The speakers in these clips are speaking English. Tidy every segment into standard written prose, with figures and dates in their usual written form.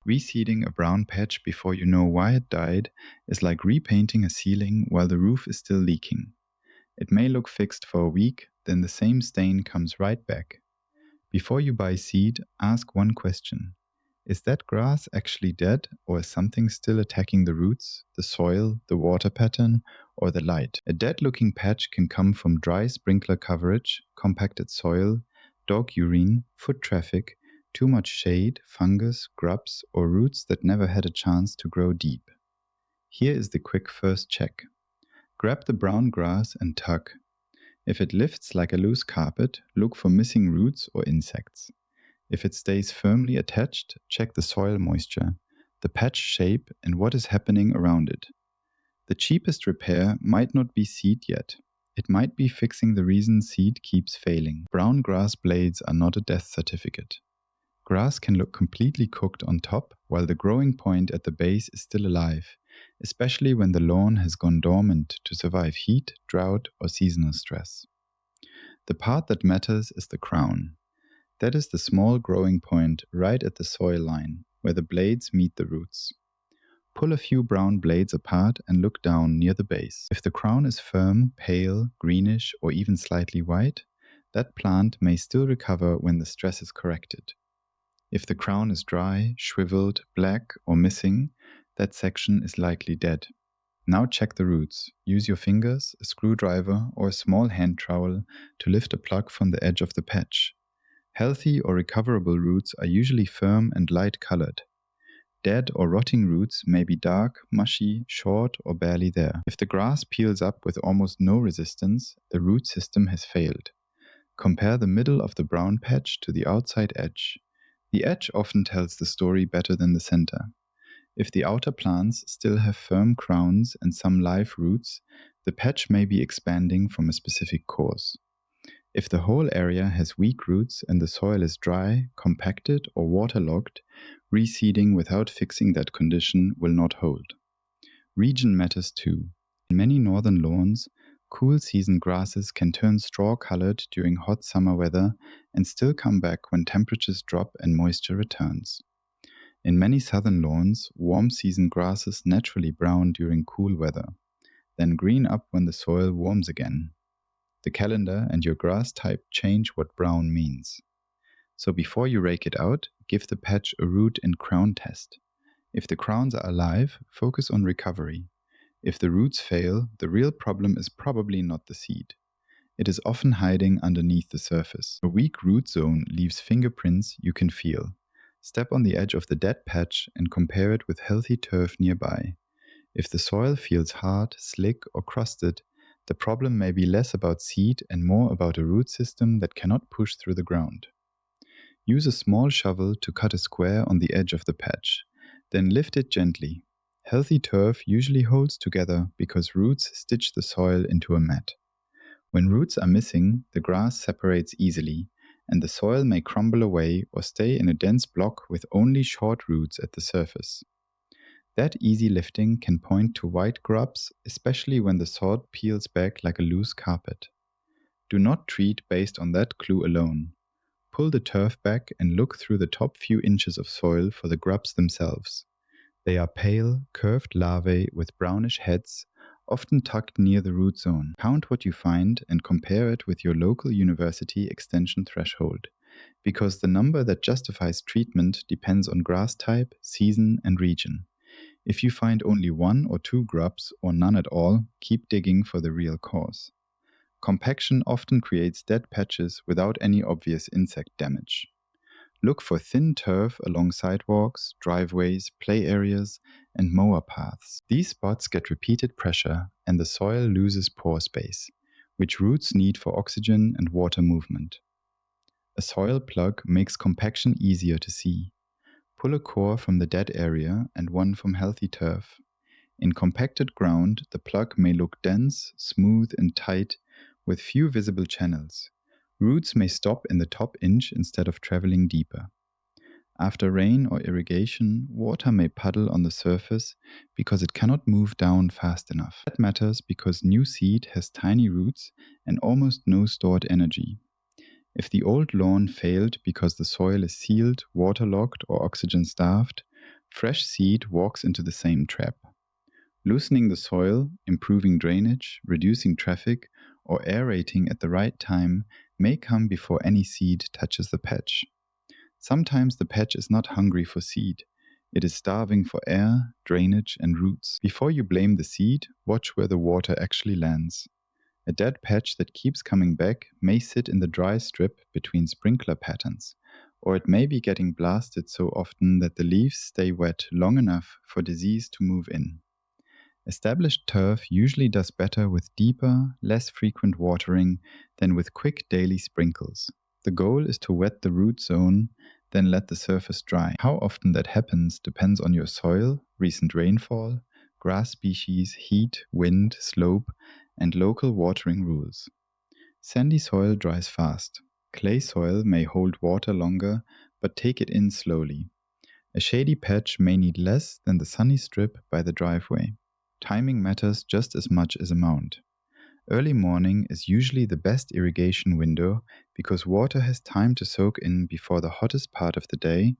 Reseeding a brown patch before you know why it died is like repainting a ceiling while the roof is still leaking. It may look fixed for a week, then the same stain comes right back. Before you buy seed, ask one question. Is that grass actually dead, or is something still attacking the roots, the soil, the water pattern, or the light? A dead-looking patch can come from dry sprinkler coverage, compacted soil, dog urine, foot traffic, too much shade, fungus, grubs, or roots that never had a chance to grow deep. Here is the quick first check. Grab the brown grass and tug. If it lifts like a loose carpet, look for missing roots or insects. If it stays firmly attached, check the soil moisture, the patch shape, and what is happening around it. The cheapest repair might not be seed yet. It might be fixing the reason seed keeps failing. Brown grass blades are not a death certificate. Grass can look completely cooked on top, while the growing point at the base is still alive, especially when the lawn has gone dormant to survive heat, drought, or seasonal stress. The part that matters is the crown. That is the small growing point right at the soil line, where the blades meet the roots. Pull a few brown blades apart and look down near the base. If the crown is firm, pale, greenish, or even slightly white, that plant may still recover when the stress is corrected. If the crown is dry, shriveled, black, or missing, that section is likely dead. Now check the roots. Use your fingers, a screwdriver, or a small hand trowel to lift a plug from the edge of the patch. Healthy or recoverable roots are usually firm and light-colored. Dead or rotting roots may be dark, mushy, short, or barely there. If the grass peels up with almost no resistance, the root system has failed. Compare the middle of the brown patch to the outside edge. The edge often tells the story better than the center. If the outer plants still have firm crowns and some live roots, the patch may be expanding from a specific cause. If the whole area has weak roots and the soil is dry, compacted, or waterlogged, reseeding without fixing that condition will not hold. Region matters too. In many northern lawns, cool season grasses can turn straw-colored during hot summer weather and still come back when temperatures drop and moisture returns. In many southern lawns, warm season grasses naturally brown during cool weather, then green up when the soil warms again. The calendar and your grass type change what brown means. So before you rake it out, give the patch a root and crown test. If the crowns are alive, focus on recovery. If the roots fail, the real problem is probably not the seed. It is often hiding underneath the surface. A weak root zone leaves fingerprints you can feel. Step on the edge of the dead patch and compare it with healthy turf nearby. If the soil feels hard, slick, or crusted, the problem may be less about seed and more about a root system that cannot push through the ground. Use a small shovel to cut a square on the edge of the patch, then lift it gently. Healthy turf usually holds together because roots stitch the soil into a mat. When roots are missing, the grass separates easily, and the soil may crumble away or stay in a dense block with only short roots at the surface. That easy lifting can point to white grubs, especially when the sod peels back like a loose carpet. Do not treat based on that clue alone. Pull the turf back and look through the top few inches of soil for the grubs themselves. They are pale, curved larvae with brownish heads, often tucked near the root zone. Count what you find and compare it with your local university extension threshold, because the number that justifies treatment depends on grass type, season, and region. If you find only 1 or 2 grubs or none at all, keep digging for the real cause. Compaction often creates dead patches without any obvious insect damage. Look for thin turf along sidewalks, driveways, play areas, and mower paths. These spots get repeated pressure and the soil loses pore space, which roots need for oxygen and water movement. A soil plug makes compaction easier to see. Pull a core from the dead area and one from healthy turf. In compacted ground, the plug may look dense, smooth, and tight, with few visible channels. Roots may stop in the top inch instead of traveling deeper. After rain or irrigation, water may puddle on the surface because it cannot move down fast enough. That matters because new seed has tiny roots and almost no stored energy. If the old lawn failed because the soil is sealed, waterlogged, or oxygen-starved, Fresh seed walks into the same trap. Loosening the soil, improving drainage, reducing traffic, or aerating at the right time may come before any seed touches the patch. Sometimes the patch is not hungry for seed. It is starving for air, drainage, and roots. Before you blame the seed, watch where the water actually lands. A dead patch that keeps coming back may sit in the dry strip between sprinkler patterns, or it may be getting blasted so often that the leaves stay wet long enough for disease to move in. Established turf usually does better with deeper, less frequent watering than with quick daily sprinkles. The goal is to wet the root zone, then let the surface dry. How often that happens depends on your soil, recent rainfall, grass species, heat, wind, slope, and local watering rules. Sandy soil dries fast. Clay soil may hold water longer, but take it in slowly. A shady patch may need less than the sunny strip by the driveway. Timing matters just as much as amount. Early morning is usually the best irrigation window because water has time to soak in before the hottest part of the day,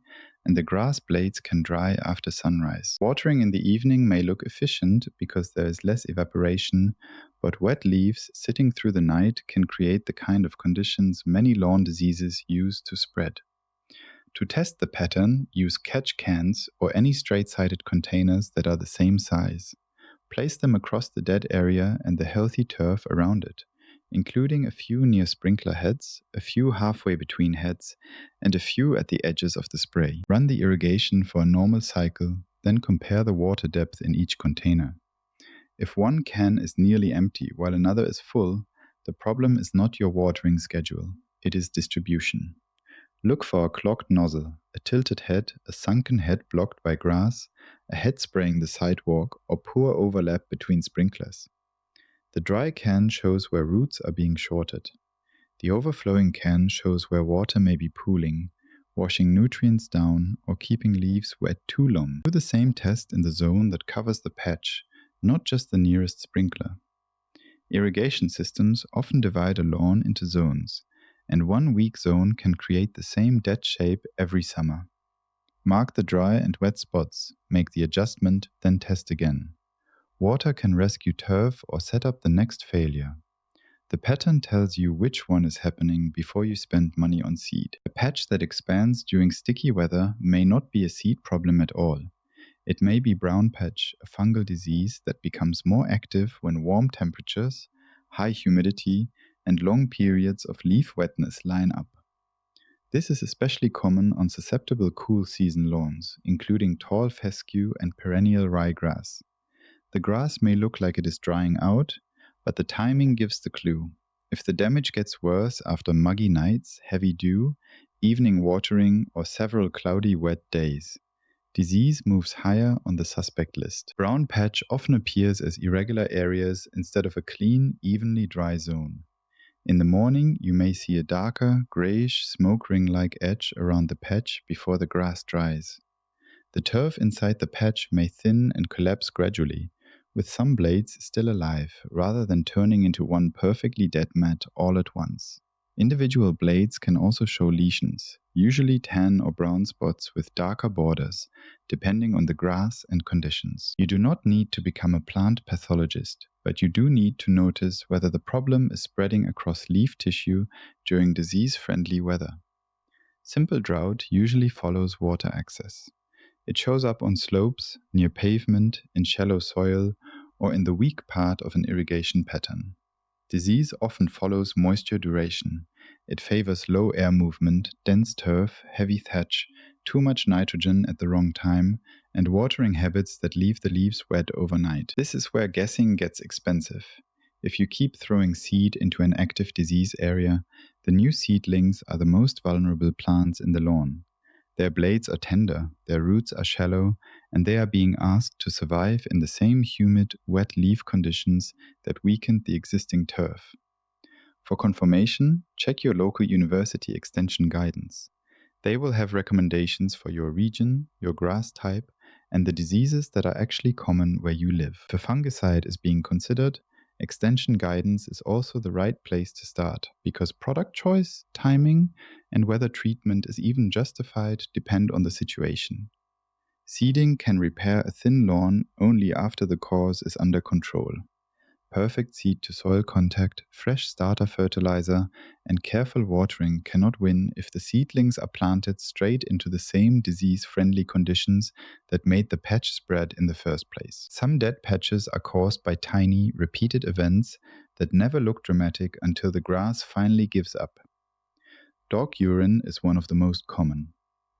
and the grass blades can dry after sunrise. Watering in the evening may look efficient because there is less evaporation, but wet leaves sitting through the night can create the kind of conditions many lawn diseases use to spread. To test the pattern, use catch cans or any straight-sided containers that are the same size. Place them across the dead area and the healthy turf around it, including a few near sprinkler heads, a few halfway between heads, and a few at the edges of the spray. Run the irrigation for a normal cycle, then compare the water depth in each container. If one can is nearly empty while another is full, the problem is not your watering schedule, it is distribution. Look for a clogged nozzle, a tilted head, a sunken head blocked by grass, a head spraying the sidewalk, or poor overlap between sprinklers. The dry can shows where roots are being shorted. The overflowing can shows where water may be pooling, washing nutrients down, or keeping leaves wet too long. Do the same test in the zone that covers the patch, not just the nearest sprinkler. Irrigation systems often divide a lawn into zones, and one weak zone can create the same dead shape every summer. Mark the dry and wet spots, make the adjustment, then test again. Water can rescue turf or set up the next failure. The pattern tells you which one is happening before you spend money on seed. A patch that expands during sticky weather may not be a seed problem at all. It may be brown patch, a fungal disease that becomes more active when warm temperatures, high humidity, and long periods of leaf wetness line up. This is especially common on susceptible cool season lawns, including tall fescue and perennial ryegrass. The grass may look like it is drying out, but the timing gives the clue. If the damage gets worse after muggy nights, heavy dew, evening watering, or several cloudy wet days, disease moves higher on the suspect list. Brown patch often appears as irregular areas instead of a clean, evenly dry zone. In the morning, you may see a darker, grayish, smoke ring-like edge around the patch before the grass dries. The turf inside the patch may thin and collapse gradually, with some blades still alive, rather than turning into one perfectly dead mat all at once. Individual blades can also show lesions, usually tan or brown spots with darker borders, depending on the grass and conditions. You do not need to become a plant pathologist, but you do need to notice whether the problem is spreading across leaf tissue during disease-friendly weather. Simple drought usually follows water access. It shows up on slopes, near pavement, in shallow soil, or in the weak part of an irrigation pattern. Disease often follows moisture duration. It favors low air movement, dense turf, heavy thatch, too much nitrogen at the wrong time, and watering habits that leave the leaves wet overnight. This is where guessing gets expensive. If you keep throwing seed into an active disease area, the new seedlings are the most vulnerable plants in the lawn. Their blades are tender, their roots are shallow, and they are being asked to survive in the same humid, wet leaf conditions that weakened the existing turf. For confirmation, check your local university extension guidance. They will have recommendations for your region, your grass type, and the diseases that are actually common where you live. If a fungicide is being considered, extension guidance is also the right place to start, because product choice, timing, and whether treatment is even justified depend on the situation. Seeding can repair a thin lawn only after the cause is under control. Perfect seed-to-soil contact, fresh starter fertilizer, and careful watering cannot win if the seedlings are planted straight into the same disease-friendly conditions that made the patch spread in the first place. Some dead patches are caused by tiny, repeated events that never look dramatic until the grass finally gives up. Dog urine is one of the most common.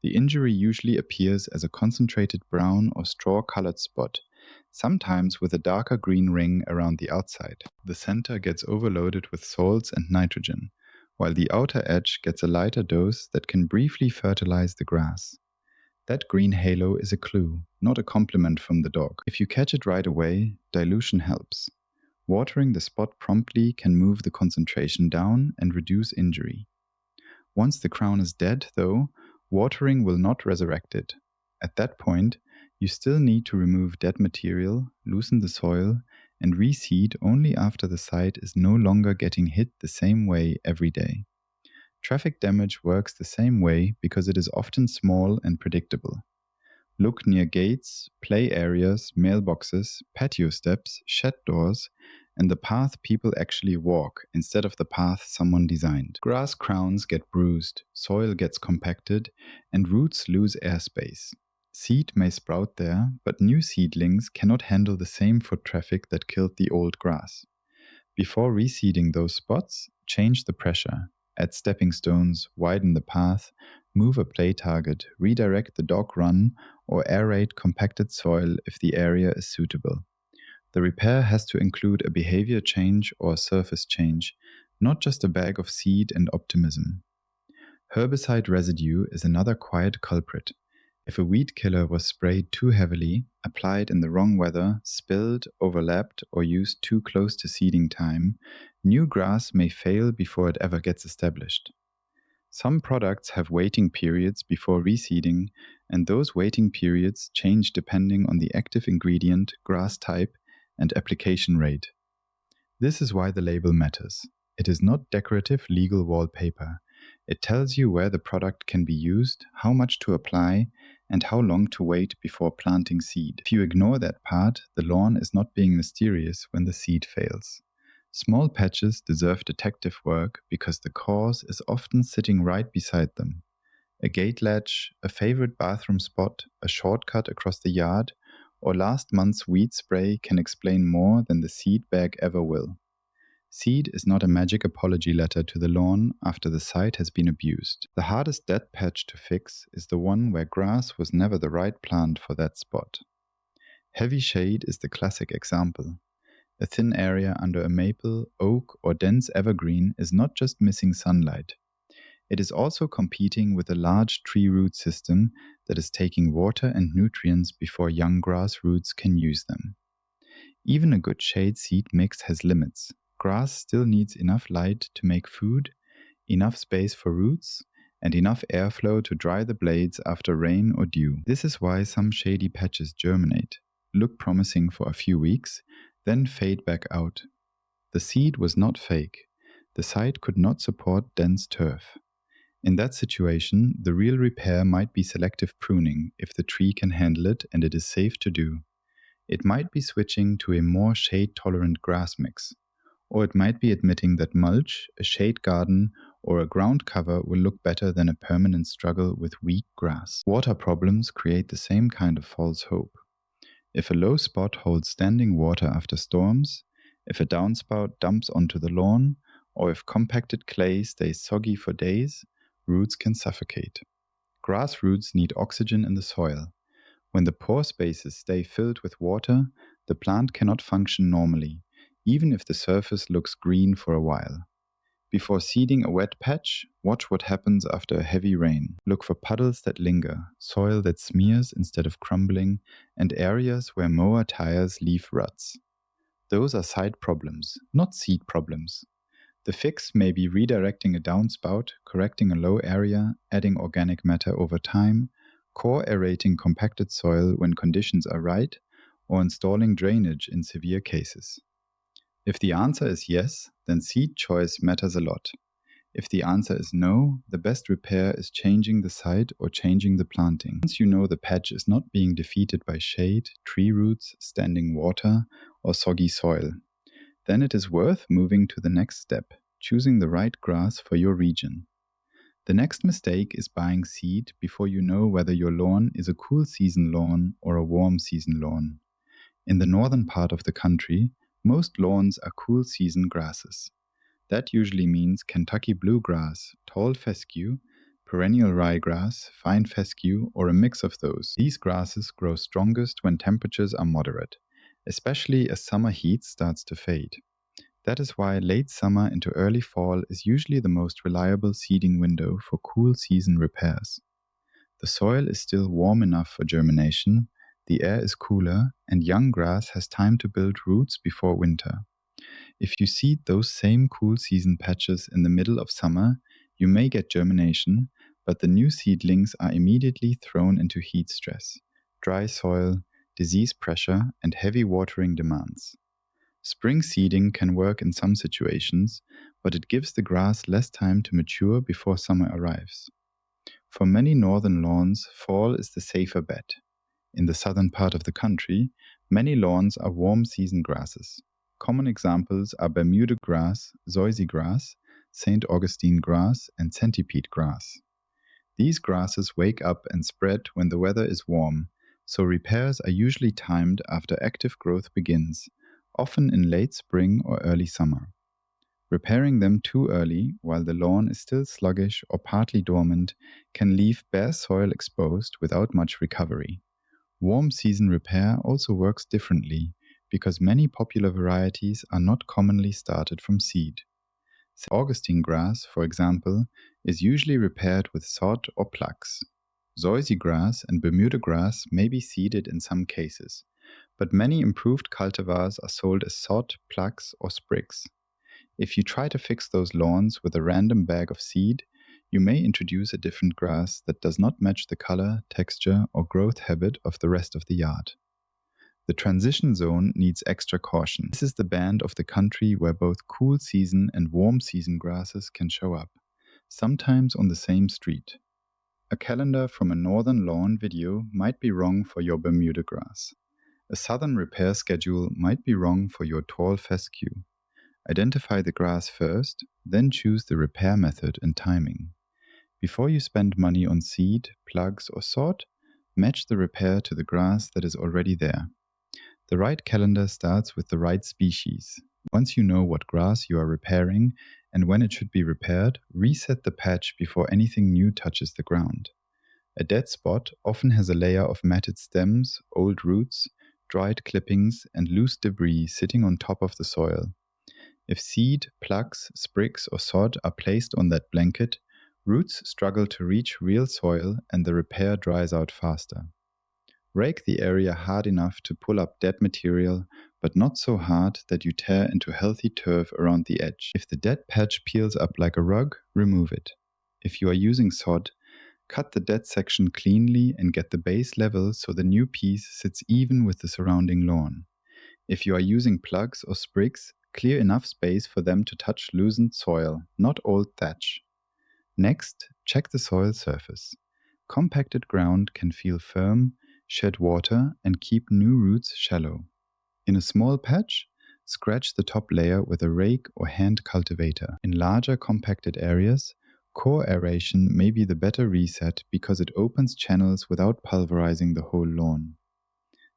The injury usually appears as a concentrated brown or straw-colored spot, sometimes with a darker green ring around the outside. The center gets overloaded with salts and nitrogen, while the outer edge gets a lighter dose that can briefly fertilize the grass. That green halo is a clue, not a compliment from the dog. If you catch it right away, dilution helps. Watering the spot promptly can move the concentration down and reduce injury. Once the crown is dead, though, watering will not resurrect it. At that point, you still need to remove dead material, loosen the soil, and reseed only after the site is no longer getting hit the same way every day. Traffic damage works the same way because it is often small and predictable. Look near gates, play areas, mailboxes, patio steps, shed doors, and the path people actually walk instead of the path someone designed. Grass crowns get bruised, soil gets compacted, and roots lose airspace. Seed may sprout there, but new seedlings cannot handle the same foot traffic that killed the old grass. Before reseeding those spots, change the pressure, add stepping stones, widen the path, move a play target, redirect the dog run, or aerate compacted soil if the area is suitable. The repair has to include a behavior change or a surface change, not just a bag of seed and optimism. Herbicide residue is another quiet culprit. If a weed killer was sprayed too heavily, applied in the wrong weather, spilled, overlapped, or used too close to seeding time, new grass may fail before it ever gets established. Some products have waiting periods before reseeding, and those waiting periods change depending on the active ingredient, grass type, and application rate. This is why the label matters. It is not decorative legal wallpaper. It tells you where the product can be used, how much to apply, and how long to wait before planting seed. If you ignore that part, the lawn is not being mysterious when the seed fails. Small patches deserve detective work because the cause is often sitting right beside them. A gate latch, a favorite bathroom spot, a shortcut across the yard, or last month's weed spray can explain more than the seed bag ever will. Seed is not a magic apology letter to the lawn after the site has been abused. The hardest dead patch to fix is the one where grass was never the right plant for that spot. Heavy shade is the classic example. A thin area under a maple, oak, or dense evergreen is not just missing sunlight. It is also competing with a large tree root system that is taking water and nutrients before young grass roots can use them. Even a good shade seed mix has limits. Grass still needs enough light to make food, enough space for roots, and enough airflow to dry the blades after rain or dew. This is why some shady patches germinate, look promising for a few weeks, then fade back out. The seed was not fake. The site could not support dense turf. In that situation, the real repair might be selective pruning if the tree can handle it and it is safe to do. It might be switching to a more shade-tolerant grass mix. Or it might be admitting that mulch, a shade garden, or a ground cover will look better than a permanent struggle with weak grass. Water problems create the same kind of false hope. If a low spot holds standing water after storms, if a downspout dumps onto the lawn, or if compacted clay stays soggy for days, roots can suffocate. Grass roots need oxygen in the soil. When the pore spaces stay filled with water, the plant cannot function normally, even if the surface looks green for a while. Before seeding a wet patch, watch what happens after a heavy rain. Look for puddles that linger, soil that smears instead of crumbling, and areas where mower tires leave ruts. Those are site problems, not seed problems. The fix may be redirecting a downspout, correcting a low area, adding organic matter over time, core aerating compacted soil when conditions are right, or installing drainage in severe cases. If the answer is yes, then seed choice matters a lot. If the answer is no, the best repair is changing the site or changing the planting. Once you know the patch is not being defeated by shade, tree roots, standing water, or soggy soil, then it is worth moving to the next step, choosing the right grass for your region. The next mistake is buying seed before you know whether your lawn is a cool season lawn or a warm season lawn. In the northern part of the country, most lawns are cool season grasses. That usually means Kentucky bluegrass, tall fescue, perennial ryegrass, fine fescue, or a mix of those. These grasses grow strongest when temperatures are moderate, especially as summer heat starts to fade. That is why late summer into early fall is usually the most reliable seeding window for cool season repairs. The soil is still warm enough for germination, the air is cooler, and young grass has time to build roots before winter. If you seed those same cool season patches in the middle of summer, you may get germination, but the new seedlings are immediately thrown into heat stress, dry soil, disease pressure, and heavy watering demands. Spring seeding can work in some situations, but it gives the grass less time to mature before summer arrives. For many northern lawns, fall is the safer bet. In the southern part of the country, many lawns are warm season grasses. Common examples are Bermuda grass, zoysia grass, St. Augustine grass, and centipede grass. These grasses wake up and spread when the weather is warm, so repairs are usually timed after active growth begins, often in late spring or early summer. Repairing them too early, while the lawn is still sluggish or partly dormant, can leave bare soil exposed without much recovery. Warm season repair also works differently, because many popular varieties are not commonly started from seed. St. Augustine grass, for example, is usually repaired with sod or plugs. Zoysia grass and Bermuda grass may be seeded in some cases, but many improved cultivars are sold as sod, plugs, or sprigs. If you try to fix those lawns with a random bag of seed, you may introduce a different grass that does not match the color, texture, or growth habit of the rest of the yard. The transition zone needs extra caution. This is the band of the country where both cool season and warm season grasses can show up, sometimes on the same street. A calendar from a northern lawn video might be wrong for your Bermuda grass. A southern repair schedule might be wrong for your tall fescue. Identify the grass first, then choose the repair method and timing. Before you spend money on seed, plugs, or sod, match the repair to the grass that is already there. The right calendar starts with the right species. Once you know what grass you are repairing and when it should be repaired, reset the patch before anything new touches the ground. A dead spot often has a layer of matted stems, old roots, dried clippings, and loose debris sitting on top of the soil. If seed, plugs, sprigs, or sod are placed on that blanket, roots struggle to reach real soil and the repair dries out faster. Rake the area hard enough to pull up dead material, but not so hard that you tear into healthy turf around the edge. If the dead patch peels up like a rug, remove it. If you are using sod, cut the dead section cleanly and get the base level so the new piece sits even with the surrounding lawn. If you are using plugs or sprigs, clear enough space for them to touch loosened soil, not old thatch. Next, check the soil surface. Compacted ground can feel firm, shed water, and keep new roots shallow. In a small patch, scratch the top layer with a rake or hand cultivator. In larger compacted areas, core aeration may be the better reset because it opens channels without pulverizing the whole lawn.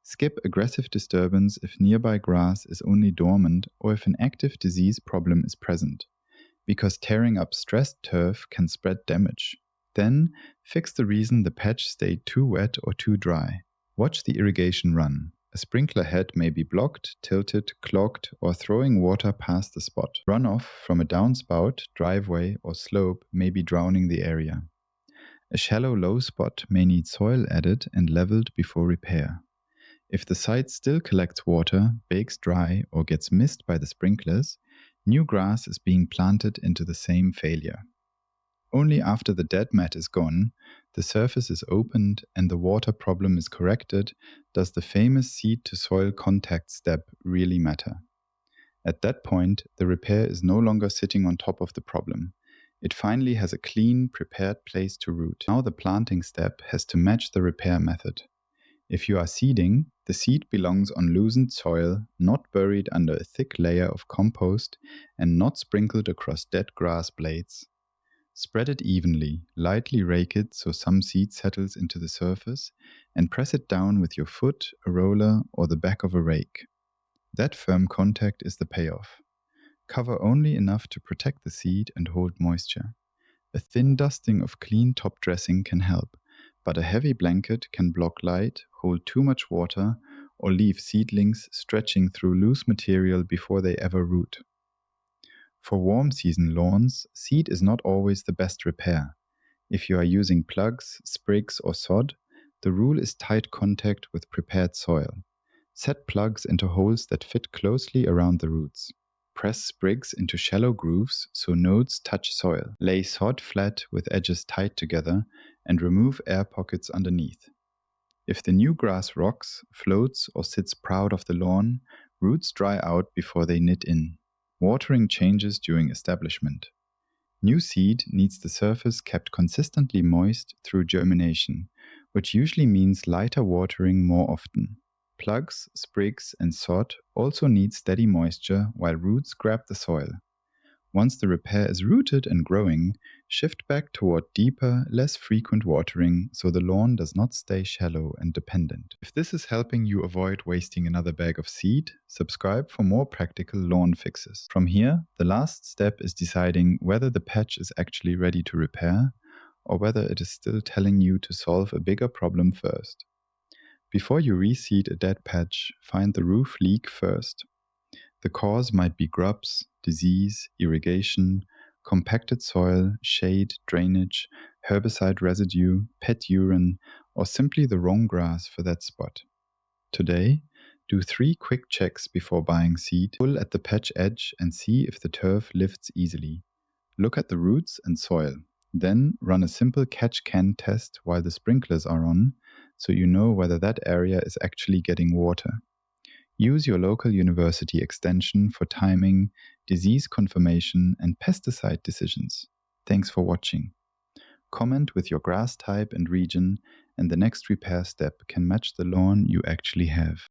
Skip aggressive disturbance if nearby grass is only dormant or if an active disease problem is present, because tearing up stressed turf can spread damage. Then, fix the reason the patch stayed too wet or too dry. Watch the irrigation run. A sprinkler head may be blocked, tilted, clogged, or throwing water past the spot. Runoff from a downspout, driveway, or slope may be drowning the area. A shallow low spot may need soil added and leveled before repair. If the site still collects water, bakes dry, or gets missed by the sprinklers, new grass is being planted into the same failure. Only after the dead mat is gone, the surface is opened, and the water problem is corrected, does the famous seed-to-soil contact step really matter. At that point, the repair is no longer sitting on top of the problem. It finally has a clean, prepared place to root. Now the planting step has to match the repair method. If you are seeding, the seed belongs on loosened soil, not buried under a thick layer of compost and not sprinkled across dead grass blades. Spread it evenly, lightly rake it so some seed settles into the surface, and press it down with your foot, a roller, or the back of a rake. That firm contact is the payoff. Cover only enough to protect the seed and hold moisture. A thin dusting of clean top dressing can help, but a heavy blanket can block light, hold too much water, or leave seedlings stretching through loose material before they ever root. For warm season lawns, seed is not always the best repair. If you are using plugs, sprigs, or sod, the rule is tight contact with prepared soil. Set plugs into holes that fit closely around the roots. Press sprigs into shallow grooves so nodes touch soil. Lay sod flat with edges tight together and remove air pockets underneath. If the new grass rocks, floats, or sits proud of the lawn, roots dry out before they knit in. Watering changes during establishment. New seed needs the surface kept consistently moist through germination, which usually means lighter watering more often. Plugs, sprigs, and sod also need steady moisture while roots grab the soil. Once the repair is rooted and growing, shift back toward deeper, less frequent watering so the lawn does not stay shallow and dependent. If this is helping you avoid wasting another bag of seed, subscribe for more practical lawn fixes. From here, the last step is deciding whether the patch is actually ready to repair or whether it is still telling you to solve a bigger problem first. Before you reseed a dead patch, find the roof leak first. The cause might be grubs, disease, irrigation, compacted soil, shade, drainage, herbicide residue, pet urine, or simply the wrong grass for that spot. Today, do 3 quick checks before buying seed. Pull at the patch edge and see if the turf lifts easily. Look at the roots and soil. Then run a simple catch-can test while the sprinklers are on, so you know whether that area is actually getting water. Use your local university extension for timing, disease confirmation, and pesticide decisions. Thanks for watching. Comment with your grass type and region, and the next repair step can match the lawn you actually have.